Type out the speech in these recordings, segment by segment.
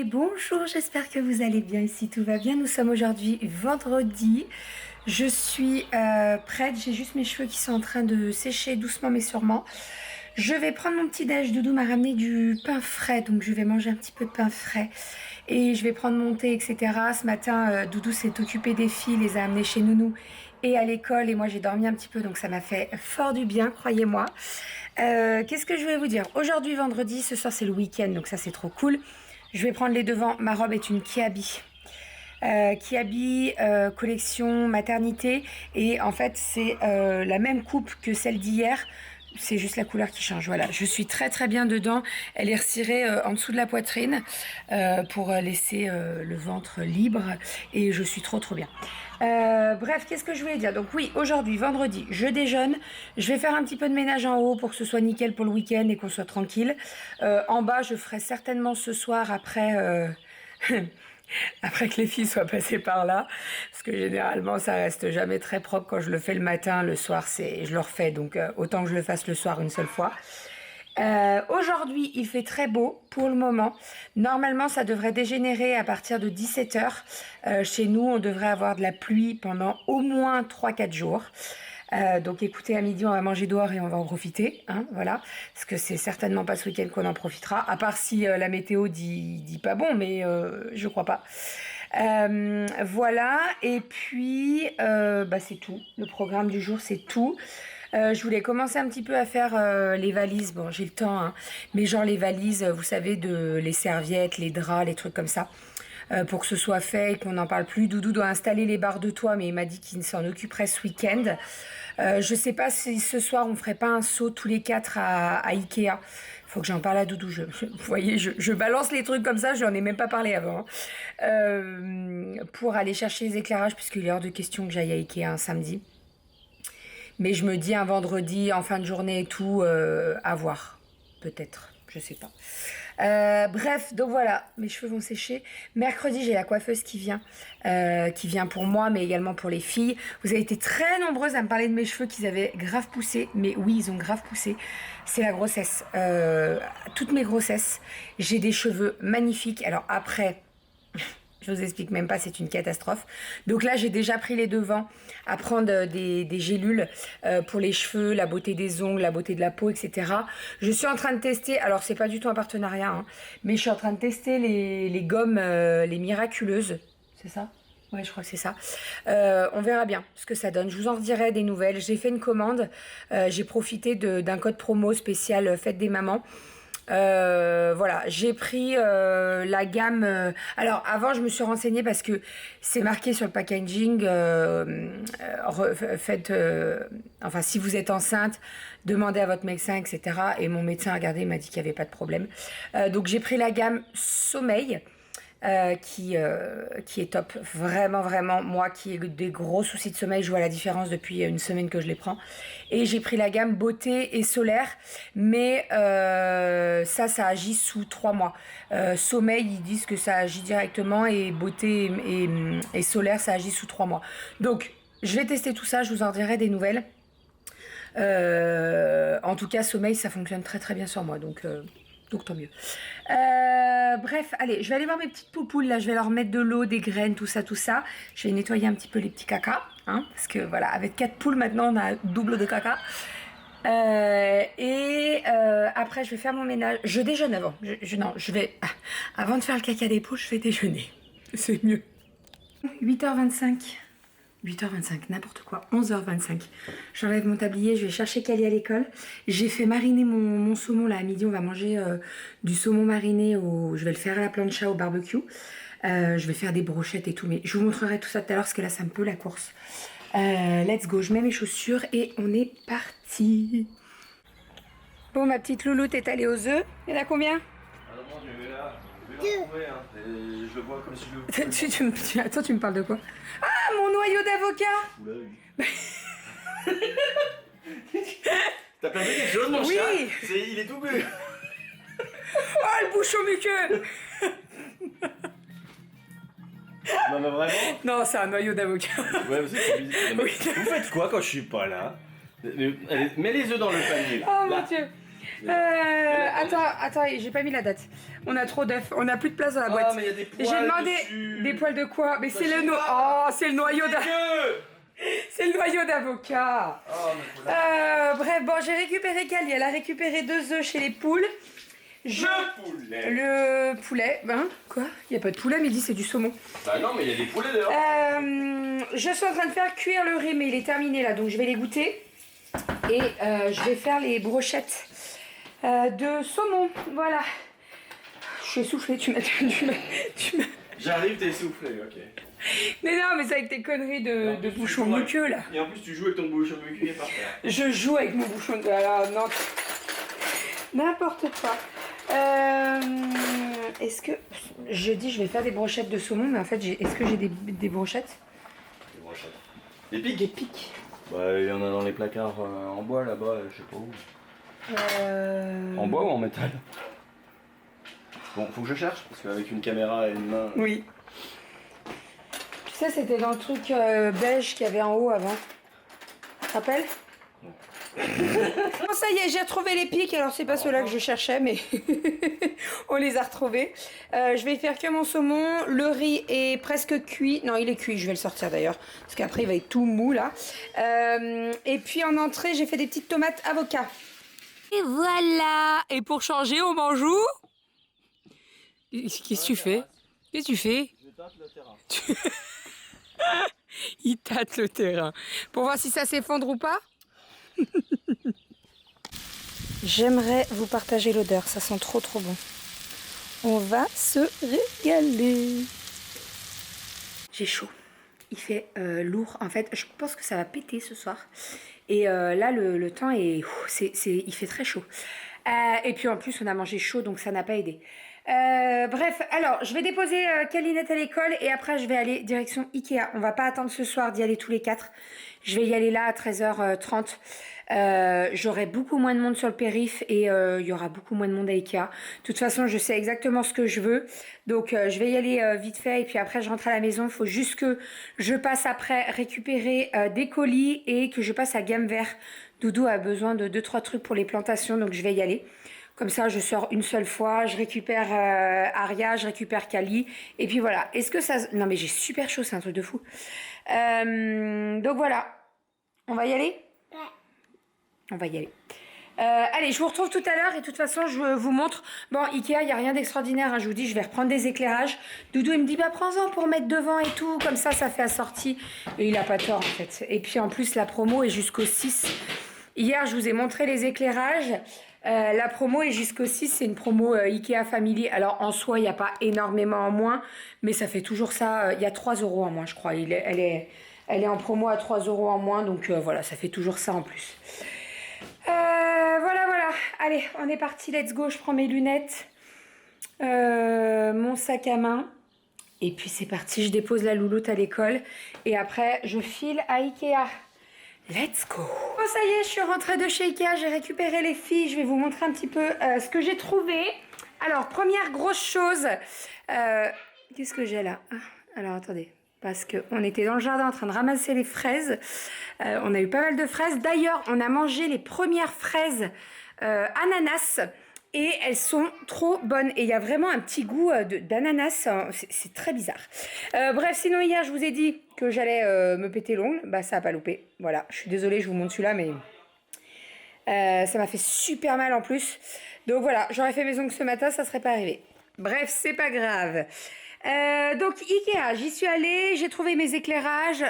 Bonjour, j'espère que vous allez bien, ici tout va bien. Nous sommes aujourd'hui vendredi. Je suis prête, j'ai juste mes cheveux qui sont en train de sécher doucement mais sûrement. Je vais prendre mon petit déj. Doudou m'a ramené du pain frais, donc je vais manger un petit peu de pain frais. Et je vais prendre mon thé, etc. Ce matin, Doudou s'est occupé des filles, les a amenées chez Nounou et à l'école. Et moi, j'ai dormi un petit peu, donc ça m'a fait fort du bien, croyez-moi. Qu'est-ce que je voulais vous dire? Aujourd'hui, vendredi, ce soir, c'est le week-end, donc ça, c'est trop cool. Je vais prendre les devants. Ma robe est une Kiabi. Kiabi collection maternité. Et en fait, c'est la même coupe que celle d'hier. C'est juste la couleur qui change. Voilà, je suis très très bien dedans. Elle est resserrée en dessous de la poitrine pour laisser le ventre libre. Et je suis trop trop bien. Bref, qu'est-ce que je voulais dire? Donc oui, aujourd'hui, vendredi, je déjeune. Je vais faire un petit peu de ménage en haut pour que ce soit nickel pour le week-end et qu'on soit tranquille. En bas, je ferai certainement ce soir après... Après que les filles soient passées par là, parce que généralement ça reste jamais très propre quand je le fais le matin, le soir je le refais, donc autant que je le fasse le soir une seule fois. Aujourd'hui il fait très beau pour le moment, normalement ça devrait dégénérer à partir de 17h, chez nous on devrait avoir de la pluie pendant au moins 3-4 jours. Donc écoutez, à midi on va manger dehors et on va en profiter, hein, voilà, parce que c'est certainement pas ce week-end qu'on en profitera, à part si la météo dit pas bon, mais je crois pas. Voilà, et puis c'est tout, le programme du jour c'est tout. Je voulais commencer un petit peu à faire les valises, bon j'ai le temps, hein, mais genre les valises, vous savez, les serviettes, les draps, les trucs comme ça. Pour que ce soit fait et qu'on n'en parle plus. Doudou doit installer les barres de toit, mais il m'a dit qu'il s'en occuperait ce week-end. Je sais pas si ce soir on ferait pas un saut tous les quatre à Ikea. Faut que j'en parle à Doudou. Vous voyez, je balance les trucs comme ça, je n'en ai même pas parlé avant. Pour aller chercher les éclairages, puisqu'il est hors de question que j'aille à Ikea un samedi. Mais je me dis un vendredi, en fin de journée et tout, à voir. Peut-être, je sais pas. Bref, donc voilà, mes cheveux vont sécher. Mercredi, j'ai la coiffeuse qui vient pour moi, mais également pour les filles. Vous avez été très nombreuses à me parler de mes cheveux qu'ils avaient grave poussé, mais oui, ils ont grave poussé. C'est la grossesse. Toutes mes grossesses, j'ai des cheveux magnifiques. Alors après... Je vous explique même pas, c'est une catastrophe. Donc là, j'ai déjà pris les devants à prendre des gélules pour les cheveux, la beauté des ongles, la beauté de la peau, etc. Je suis en train de tester, alors c'est pas du tout un partenariat, hein, mais je suis en train de tester les gommes, les miraculeuses. C'est ça? Ouais, je crois que c'est ça. On verra bien ce que ça donne. Je vous en redirai des nouvelles. J'ai fait une commande. J'ai profité d'un code promo spécial Fête des mamans. Voilà, j'ai pris la gamme. Alors avant, je me suis renseignée parce que c'est marqué sur le packaging. Enfin, si vous êtes enceinte, demandez à votre médecin, etc. Et mon médecin a regardé, il m'a dit qu'il n'y avait pas de problème. Donc j'ai pris la gamme Sommeil. Qui est top, vraiment vraiment. Moi qui ai des gros soucis de sommeil, je vois la différence depuis une semaine que je les prends. Et j'ai pris la gamme beauté et solaire, mais ça agit sous 3 mois. Sommeil, ils disent que ça agit directement, et beauté et solaire, ça agit sous 3 mois. Donc je vais tester tout ça, je vous en dirai des nouvelles. En tout cas, sommeil, ça fonctionne très très bien sur moi, donc tant mieux. Bref, allez, je vais aller voir mes petites poupoules là, je vais leur mettre de l'eau, des graines, tout ça. Je vais nettoyer un petit peu les petits caca, hein, parce que voilà, avec 4 poules maintenant, on a double de caca. Après, je vais faire mon ménage. Je déjeune avant. Avant de faire le caca des poules, je vais déjeuner. C'est mieux. 8h25. 8h25, n'importe quoi, 11h25. J'enlève mon tablier, je vais chercher Kali à l'école. J'ai fait mariner mon saumon là à midi. On va manger du saumon mariné. Je vais le faire à la plancha au barbecue. Je vais faire des brochettes et tout. Mais je vous montrerai tout ça tout à l'heure parce que là, c'est un peu la course. Let's go, je mets mes chaussures et on est parti. Bon, ma petite louloute est allée aux œufs. Il y en a combien? Trouver, hein. Je le vois comme si je le... Attends, tu me parles de quoi? Ah, mon noyau d'avocat! Oula, oui. T'as perdu quelque chose, mon chat? Il est tout bu. Oh, le bouchon muqueux! Non, mais vraiment? Non, c'est un noyau d'avocat. Ouais, c'est bizarre. Oui. Vous faites quoi quand je suis pas là? Mets les œufs dans le panier. Là. Oh mon Dieu! Attends, j'ai pas mis la date. On a trop d'œufs, on a plus de place dans la boîte. Ah, mais il y a des poils. J'ai demandé dessus. des poils de quoi? Mais Bah, c'est je le sais noyau. pas. Oh, c'est le noyau c'est le noyau d'avocat. Oh, mais voilà. Bref, bon, j'ai récupéré Kali. Elle a récupéré 2 œufs chez les poules. Le poulet. Ben, quoi? Il n'y a pas de poulet, midi, c'est du saumon. Bah non, mais il y a des poulets dehors. Je suis en train de faire cuire le riz, mais il est terminé là, donc je vais les goûter. Et je vais faire les brochettes de saumon. Voilà. Je suis essoufflée, tu m'as. J'arrive, t'es essoufflé, ok. Mais non, mais c'est avec tes conneries de bouchon muqueux là. Et en plus, tu joues avec ton bouchon muqueux par terre. Je joue avec mon bouchon de. Alors, non. N'importe quoi. Est-ce que. Je dis, je vais faire des brochettes de saumon, mais en fait, est-ce que j'ai des brochettes? Des brochettes. Des pics? Des pics. Bah, il y en a dans les placards en bois là-bas, je sais pas où. En bois ou en métal? Bon, faut que je cherche, parce qu'avec une caméra et une main. Oui. Tu sais, c'était dans le truc beige qu'il y avait en haut avant. Tu te rappelles? Bon, ça y est, j'ai retrouvé les pics. Alors, c'est pas ceux-là que je cherchais, mais on les a retrouvés. Je vais faire que mon saumon. Le riz est presque cuit. Non, il est cuit. Je vais le sortir d'ailleurs, parce qu'après, il va être tout mou là. Et puis en entrée, j'ai fait des petites tomates avocats. Et voilà. Et pour changer, on mange où? Qu'est-ce que tu fais? Qu'est-ce que tu fais? Je tâte le terrain. Il tâte le terrain. Pour voir si ça s'effondre ou pas? J'aimerais vous partager l'odeur, ça sent trop bon. On va se régaler. J'ai chaud. Il fait lourd. En fait, je pense que ça va péter ce soir. Et là, le temps est... il fait très chaud. Et puis en plus, on a mangé chaud, donc ça n'a pas aidé. Bref, alors, je vais déposer Kalinette à l'école et après, je vais aller direction Ikea. On va pas attendre ce soir d'y aller tous les 4. Je vais y aller là à 13h30. J'aurai beaucoup moins de monde sur le périph' et il y aura beaucoup moins de monde à Ikea. De toute façon, je sais exactement ce que je veux. Donc, je vais y aller vite fait et puis après, je rentre à la maison. Il faut juste que je passe après récupérer des colis et que je passe à Gamme Vert. Doudou a besoin de 2-3 trucs pour les plantations, donc je vais y aller. Comme ça, je sors une seule fois, je récupère Aria, je récupère Kali. Et puis voilà. Est-ce que ça... Non mais j'ai super chaud, c'est un truc de fou. Donc voilà. On va y aller? Ouais. On va y aller. Allez, je vous retrouve tout à l'heure et de toute façon, je vous montre. Bon, Ikea, il n'y a rien d'extraordinaire. Hein, je vous dis, je vais reprendre des éclairages. Doudou, il me dit, bah prends-en pour mettre devant et tout. Comme ça fait assorti. Et il a pas tort en fait. Et puis en plus, la promo est jusqu'au 6. Hier, je vous ai montré les éclairages. La promo est jusqu'au 6, c'est une promo Ikea Family. Alors en soi, il n'y a pas énormément en moins, mais ça fait toujours ça. Il y a 3 € en moins, je crois. Elle est en promo à 3 € en moins, donc voilà, ça fait toujours ça en plus. Voilà. Allez, on est parti, let's go. Je prends mes lunettes, mon sac à main. Et puis c'est parti, je dépose la louloute à l'école. Et après, je file à Ikea. Let's go! Bon, ça y est, je suis rentrée de chez Ikea, j'ai récupéré les filles, je vais vous montrer un petit peu ce que j'ai trouvé. Alors, première grosse chose, qu'est-ce que j'ai là? Alors, attendez, parce qu'on était dans le jardin en train de ramasser les fraises. On a eu pas mal de fraises. D'ailleurs, on a mangé les premières fraises ananas. Et elles sont trop bonnes. Et il y a vraiment un petit goût d'ananas. C'est très bizarre. Bref, sinon hier, je vous ai dit que j'allais me péter l'ongle. Bah, ça n'a pas loupé. Voilà, je suis désolée, je vous montre celui-là, mais ça m'a fait super mal en plus. Donc voilà, j'aurais fait mes ongles ce matin, ça ne serait pas arrivé. Bref, c'est pas grave. Donc Ikea, j'y suis allée, j'ai trouvé mes éclairages.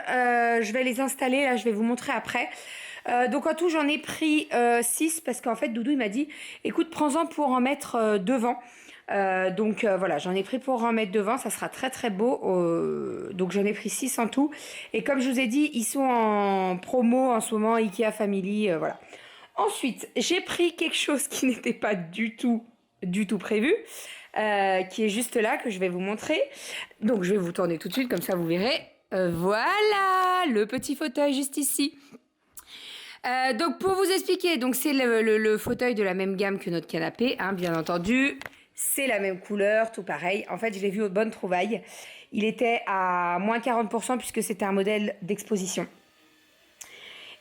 Je vais les installer, là, je vais vous montrer après. Donc en tout j'en ai pris 6 parce qu'en fait Doudou il m'a dit écoute prends-en pour en mettre devant. Donc voilà, j'en ai pris pour en mettre devant, ça sera très beau. Donc j'en ai pris 6 en tout. Et comme je vous ai dit, ils sont en promo en ce moment, Ikea Family, voilà. Ensuite, j'ai pris quelque chose qui n'était pas du tout prévu, qui est juste là, que je vais vous montrer. Donc je vais vous tourner tout de suite, comme ça vous verrez. Voilà, le petit fauteuil juste ici. Donc pour vous expliquer, donc c'est le fauteuil de la même gamme que notre canapé, hein, bien entendu. C'est la même couleur, tout pareil. En fait, je l'ai vu aux bonnes trouvailles. Il était à moins 40% puisque c'était un modèle d'exposition.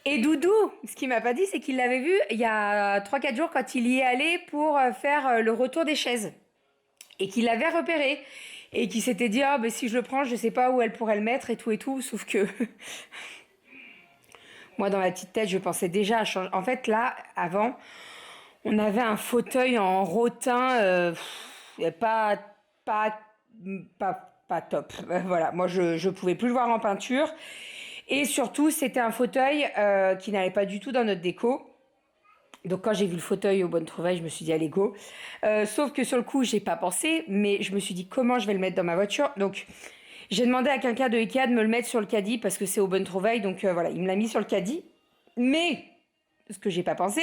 Et Doudou, ce qu'il m'a pas dit, c'est qu'il l'avait vu il y a 3-4 jours quand il y est allé pour faire le retour des chaises. Et qu'il l'avait repéré. Et qu'il s'était dit, ah, ben, si je le prends, je sais pas où elle pourrait le mettre et tout. Sauf que moi, dans ma petite tête, je pensais déjà à changer. En fait, là, avant, on avait un fauteuil en rotin, pas top. Voilà, moi, je pouvais plus le voir en peinture. Et surtout, c'était un fauteuil qui n'allait pas du tout dans notre déco. Donc quand j'ai vu le fauteuil au Bonne Trouvaille, je me suis dit allez go. Sauf que sur le coup, j'ai pas pensé, mais je me suis dit comment je vais le mettre dans ma voiture. Donc j'ai demandé à quelqu'un de Ikea de me le mettre sur le caddie parce que c'est au Bonne Trouvaille. Donc voilà, il me l'a mis sur le caddie. Mais ce que j'ai pas pensé,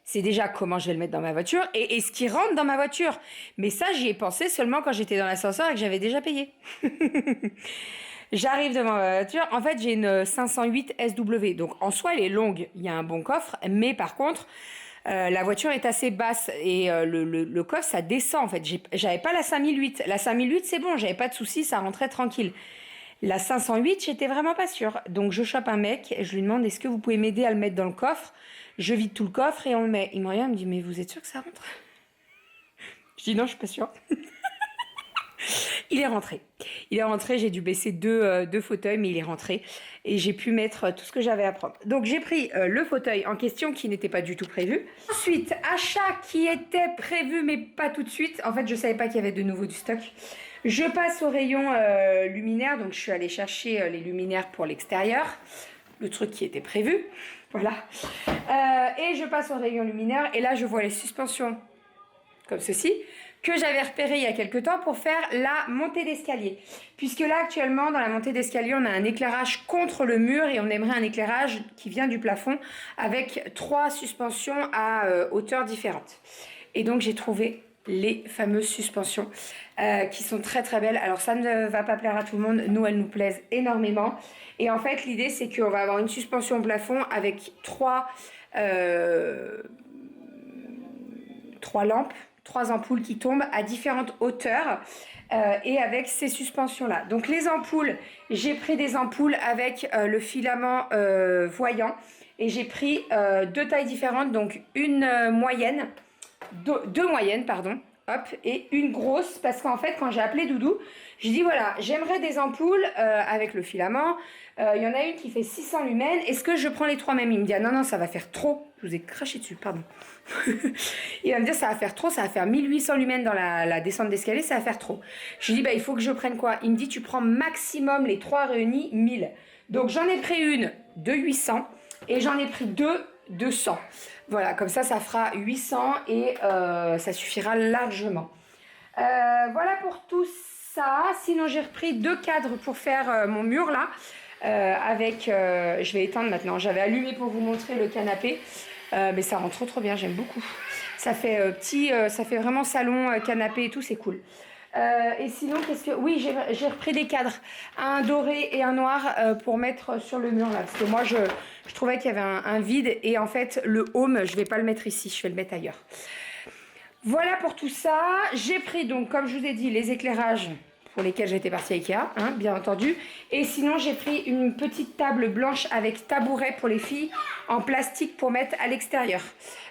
c'est déjà comment je vais le mettre dans ma voiture et ce qui rentre dans ma voiture. Mais ça, j'y ai pensé seulement quand j'étais dans l'ascenseur et que j'avais déjà payé. J'arrive devant ma voiture. En fait, j'ai une 508 SW. Donc, en soi, elle est longue. Il y a un bon coffre. Mais par contre, la voiture est assez basse. Et le coffre, ça descend, en fait. J'avais pas la 5008. La 5008, c'est bon. J'avais pas de soucis. Ça rentrait tranquille. La 508, j'étais vraiment pas sûre. Donc, je chope un mec. Et je lui demande, est-ce que vous pouvez m'aider à le mettre dans le coffre? Je vide tout le coffre et on le met. Il me regarde, il me dit, mais vous êtes sûr que ça rentre? Je dis, non, je suis pas sûre. Il est rentré. J'ai dû baisser deux fauteuils, mais il est rentré. Et j'ai pu mettre tout ce que j'avais à prendre. Donc j'ai pris le fauteuil en question qui n'était pas du tout prévu. Ensuite, achat qui était prévu, mais pas tout de suite. En fait, je savais pas qu'il y avait de nouveau du stock. Je passe au rayon luminaire. Donc je suis allée chercher les luminaires pour l'extérieur. Le truc qui était prévu. Voilà. Et je passe au rayon luminaire. Et là, je vois les suspensions comme ceci, que j'avais repéré il y a quelques temps pour faire la montée d'escalier. Puisque là, actuellement, dans la montée d'escalier, on a un éclairage contre le mur et on aimerait un éclairage qui vient du plafond avec 3 suspensions à hauteur différentes. Et donc, j'ai trouvé les fameuses suspensions qui sont très très belles. Alors, ça ne va pas plaire à tout le monde. Nous, elles nous plaisent énormément. Et en fait, l'idée, c'est qu'on va avoir une suspension au plafond avec 3 lampes, 3 ampoules qui tombent à différentes hauteurs et avec ces suspensions-là. Donc les ampoules, j'ai pris des ampoules avec le filament voyant et j'ai pris 2 tailles différentes, donc une moyenne, deux moyennes, pardon, hop, et une grosse, parce qu'en fait, quand j'ai appelé Doudou, j'ai dit voilà, j'aimerais des ampoules avec le filament. Il y en a une qui fait 600 lumens. Est-ce que je prends les 3 mêmes? Il me dit ah non, ça va faire trop. Je vous ai craché dessus, pardon. Il va me dire ça va faire trop, ça va faire 1800 lumens dans la descente d'escalier, ça va faire trop. Je lui dis bah il faut que je prenne quoi? Il me dit tu prends maximum les 3 réunis 1000. Donc j'en ai pris une de 800 et j'en ai pris 2 de 100. Voilà, comme ça fera 800 et ça suffira largement. Voilà pour tout ça. Sinon j'ai repris 2 cadres pour faire mon mur là. Je vais éteindre maintenant. J'avais allumé pour vous montrer le canapé. Mais ça rend trop bien, j'aime beaucoup. Ça fait ça fait vraiment salon, canapé et tout, c'est cool. Et sinon, oui, j'ai repris des cadres, un doré et un noir pour mettre sur le mur là. Parce que moi, je trouvais qu'il y avait un vide et en fait, le home, je vais pas le mettre ici, je vais le mettre ailleurs. Voilà pour tout ça. J'ai pris donc, comme je vous ai dit, les éclairages pour lesquels j'étais partie à Ikea, hein, bien entendu. Et sinon, j'ai pris une petite table blanche avec tabouret pour les filles en plastique pour mettre à l'extérieur.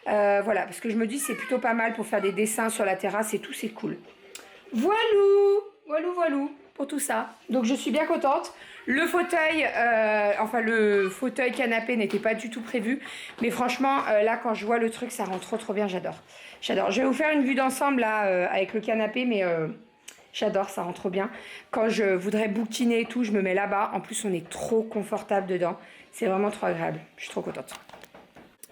Voilà, parce que je me dis c'est plutôt pas mal pour faire des dessins sur la terrasse et tout, c'est cool. Voilou pour tout ça. Donc je suis bien contente. Le fauteuil, le fauteuil canapé n'était pas du tout prévu. Mais franchement, là, quand je vois le truc, ça rend trop bien, j'adore. Je vais vous faire une vue d'ensemble là avec le canapé, mais... j'adore, ça rend trop bien. Quand je voudrais bouquiner et tout, je me mets là-bas. En plus, on est trop confortable dedans. C'est vraiment trop agréable. Je suis trop contente.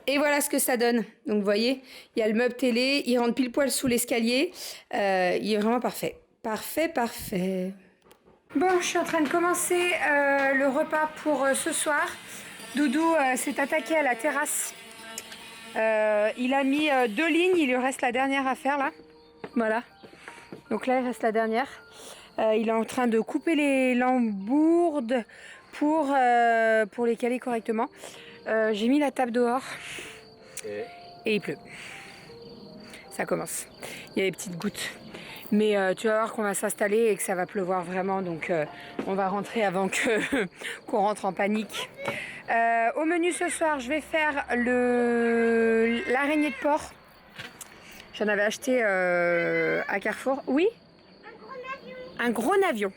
Et voilà ce que ça donne. Donc, vous voyez, il y a le meuble télé. Il rentre pile poil sous l'escalier. Il est vraiment parfait. Parfait. Bon, je suis en train de commencer le repas pour ce soir. Doudou s'est attaqué à la terrasse. Il a mis 2 lignes. Il lui reste la dernière à faire, là. Voilà. Donc là, il reste la dernière. Il est en train de couper les lambourdes pour les caler correctement. J'ai mis la table dehors et il pleut. Ça commence. Il y a des petites gouttes. Mais tu vas voir qu'on va s'installer et que ça va pleuvoir vraiment. Donc on va rentrer avant que qu'on rentre en panique. Au menu ce soir, je vais faire l'araignée de porc. J'en avais acheté à Carrefour. Oui? Un gros navion.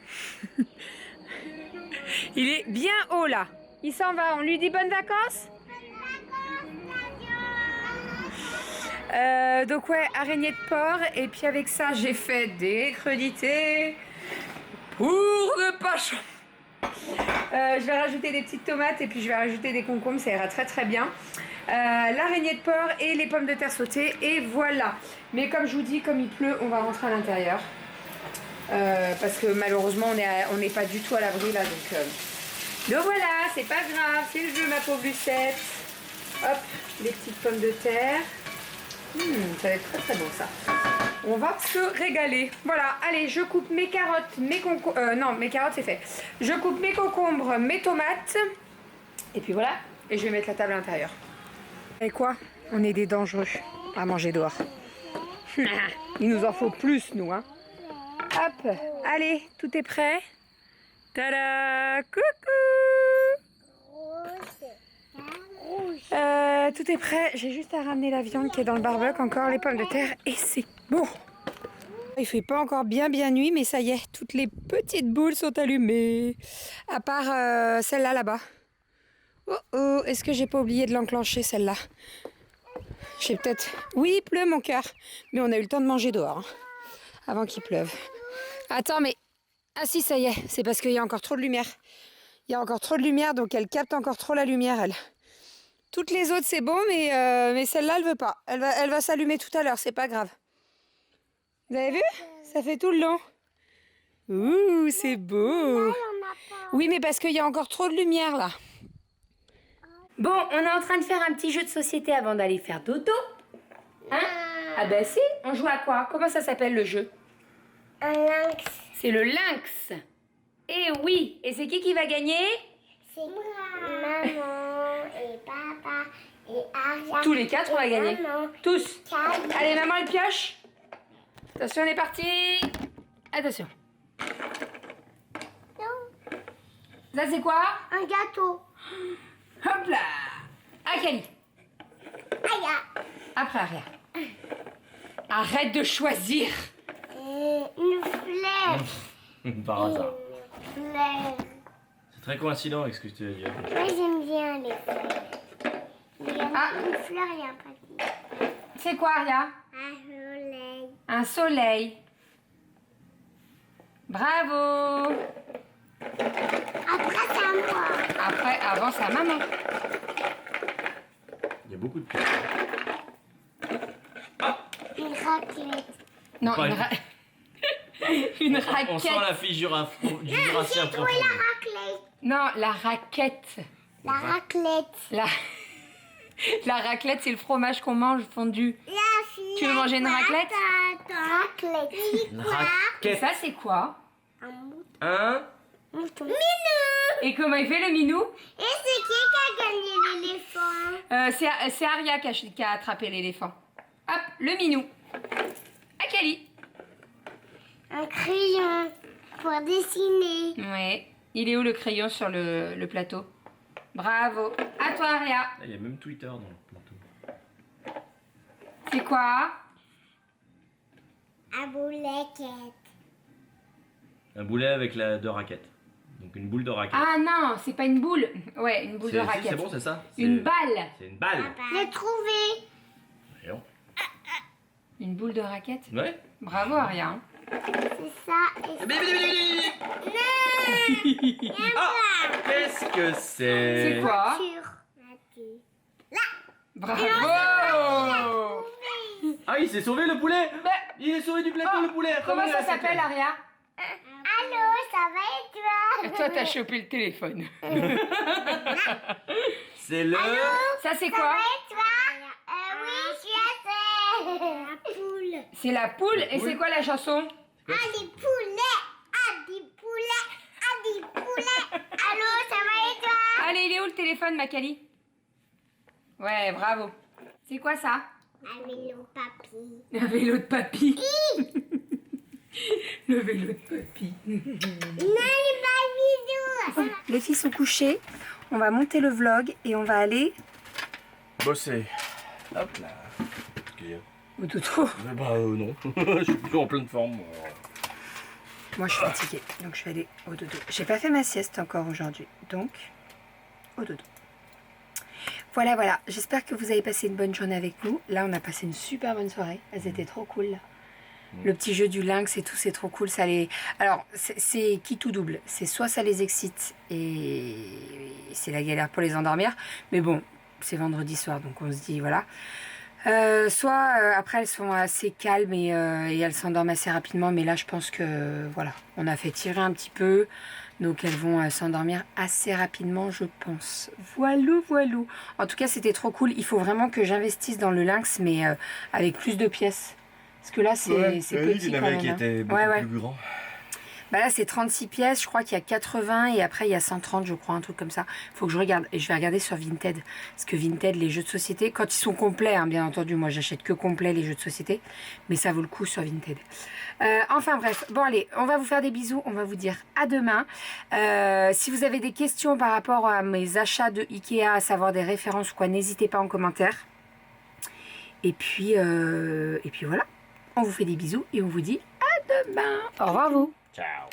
Il est bien haut là. Il s'en va. On lui dit bonnes vacances? Donc ouais, araignée de porc. Et puis avec ça, j'ai fait des crudités pour le pachon. Je vais rajouter des petites tomates et puis je vais rajouter des concombres. Ça ira très très bien. L'araignée de porc et les pommes de terre sautées. Et voilà. Mais comme je vous dis, comme il pleut, on va rentrer à l'intérieur. Parce que malheureusement on n'est pas du tout à l'abri là, donc voilà, c'est pas grave, c'est le jeu ma pauvre Lucette. Hop, les petites pommes de terre. Ça va être très très bon ça. On va se régaler. Voilà, allez, je coupe mes carottes, mes concombres. Non, mes carottes c'est fait. Je coupe mes concombres, mes tomates. Et puis voilà, et je vais mettre la table à l'intérieur. Et quoi? On est des dangereux à manger dehors. Il nous en faut plus nous, hein. Hop, allez, tout est prêt. Tada, coucou. Tout est prêt, j'ai juste à ramener la viande qui est dans le barbecue, encore les pommes de terre et c'est bon. Il fait pas encore bien nuit, mais ça y est, toutes les petites boules sont allumées. À part celle-là là-bas. Oh oh, est-ce que j'ai pas oublié de l'enclencher celle-là? J'ai peut-être... Oui, il pleut mon cœur, mais on a eu le temps de manger dehors, hein, avant qu'il pleuve. Attends, mais... Ah si, ça y est, c'est parce qu'il y a encore trop de lumière. Il y a encore trop de lumière, donc elle capte encore trop la lumière, elle. Toutes les autres, c'est bon, mais celle-là, elle veut pas. Elle va s'allumer tout à l'heure, c'est pas grave. Vous avez vu? Ça fait tout le long. Ouh, c'est beau. Oui, mais parce qu'il y a encore trop de lumière, là. Bon, on est en train de faire un petit jeu de société avant d'aller faire dodo. Hein? Ah ben si, on joue à quoi? Comment ça s'appelle le jeu? Un lynx. C'est le lynx. Eh oui, et c'est qui va gagner? C'est maman et papa et Aria. Tous les quatre, on va gagner. Maman. Tous. 4. Allez, maman, elle pioche. Attention, on est parti. Attention. Ça, c'est quoi? Un gâteau. Hop là. Akali. Aïe. Après, Aria. Arrête de choisir. Une fleur. Par hasard. Une fleur. C'est très coïncident avec ce que tu as dit. Moi, j'aime bien les fleurs. Il y a une fleur et un papillon. C'est quoi, Aria? Un soleil. Un soleil. Bravo. Après, c'est à moi. Après, avant, c'est à maman. Il y a beaucoup de pièces. Une raclette. Non, Pas une, une raquette. On sent la fille du jurassien J'ai trouvé la raclette. Non, la raquette. La raclette. La raclette, c'est le fromage qu'on mange fondu. La fille. Tu veux manger une raclette? Raclette. Une Et raquette. ça, c'est quoi? Un mouton. Un. Minou. Et comment il fait le minou? Et c'est qui a gagné l'éléphant? C'est Aria qui a attrapé l'éléphant. Hop, le minou. Akali. Un crayon pour dessiner. Ouais. Il est où le crayon sur le plateau? Bravo. À toi, Aria. Ah, il y a même Twitter dans le plateau. C'est quoi? Un boulet. Un boulet avec deux raquettes. Donc une boule de raquette. Ah non, c'est pas une boule. Ouais, une boule de raquette. C'est bon, c'est ça? Une balle. C'est une balle. J'ai trouvé. Voyons. Une boule de raquette. Ouais. Bravo, Aria. Hein. C'est ça et ça. Ah, qu'est-ce que c'est? C'est quoi? Nature. Bravo. Ah, il s'est sauvé le poulet. Bah, Il est sauvé du plateau oh, le poulet. comment Revenez ça à cette s'appelle, table. Aria? Allô, ça va et toi? Toi, t'as chopé le téléphone. C'est le... Ça, c'est Ça quoi? va et toi? Oui, je suis assez. La poule. C'est la poule. Et c'est quoi la chanson? Ah, des poulets. Ah, des poulets. Ah, des poulets. Allô, ça va et toi? Allez, il est où le téléphone, Makali? Ouais, bravo. C'est quoi ça? Un vélo papy. Un vélo de papy. Le vélo de papy. Non, il va vidéo. Les filles sont couchées. On va monter le vlog et on va aller Bosser. Hop là. Ok. au dodo. Bah non, je suis plus en pleine forme. Moi, je suis fatiguée, donc je vais aller au dodo. J'ai pas fait ma sieste encore aujourd'hui, donc au dodo. Voilà, voilà. J'espère que vous avez passé une bonne journée avec nous. Là, on a passé une super bonne soirée. Elles étaient trop cool, là. Le petit jeu du lynx et tout, c'est trop cool. Ça les... Alors, c'est qui tout double. C'est soit ça les excite et c'est la galère pour les endormir. Mais bon, c'est vendredi soir, donc on se dit, voilà. Soit après, elles sont assez calmes et elles s'endorment assez rapidement. Mais là, je pense que, voilà, on a fait tirer un petit peu. Donc, elles vont s'endormir assez rapidement, je pense. Voilou, voilou. En tout cas, c'était trop cool. Il faut vraiment que j'investisse dans le lynx, mais avec plus de pièces. Parce que là, c'est petit il y en quand avait même. qui Hein. étaient beaucoup plus grands. Bah là, c'est 36 pièces. Je crois qu'il y a 80 et après, il y a 130, je crois, un truc comme ça. Faut que je regarde. Et je vais regarder sur Vinted. Parce que Vinted, les jeux de société, quand ils sont complets, hein, bien entendu, moi, j'achète que complet les jeux de société. Mais ça vaut le coup sur Vinted. Enfin bref, bon allez, on va vous faire des bisous. On va vous dire à demain. Si vous avez des questions par rapport à mes achats de Ikea, à savoir des références ou quoi, n'hésitez pas en commentaire. Et puis voilà. On vous fait des bisous et on vous dit à demain. Au revoir vous. Ciao.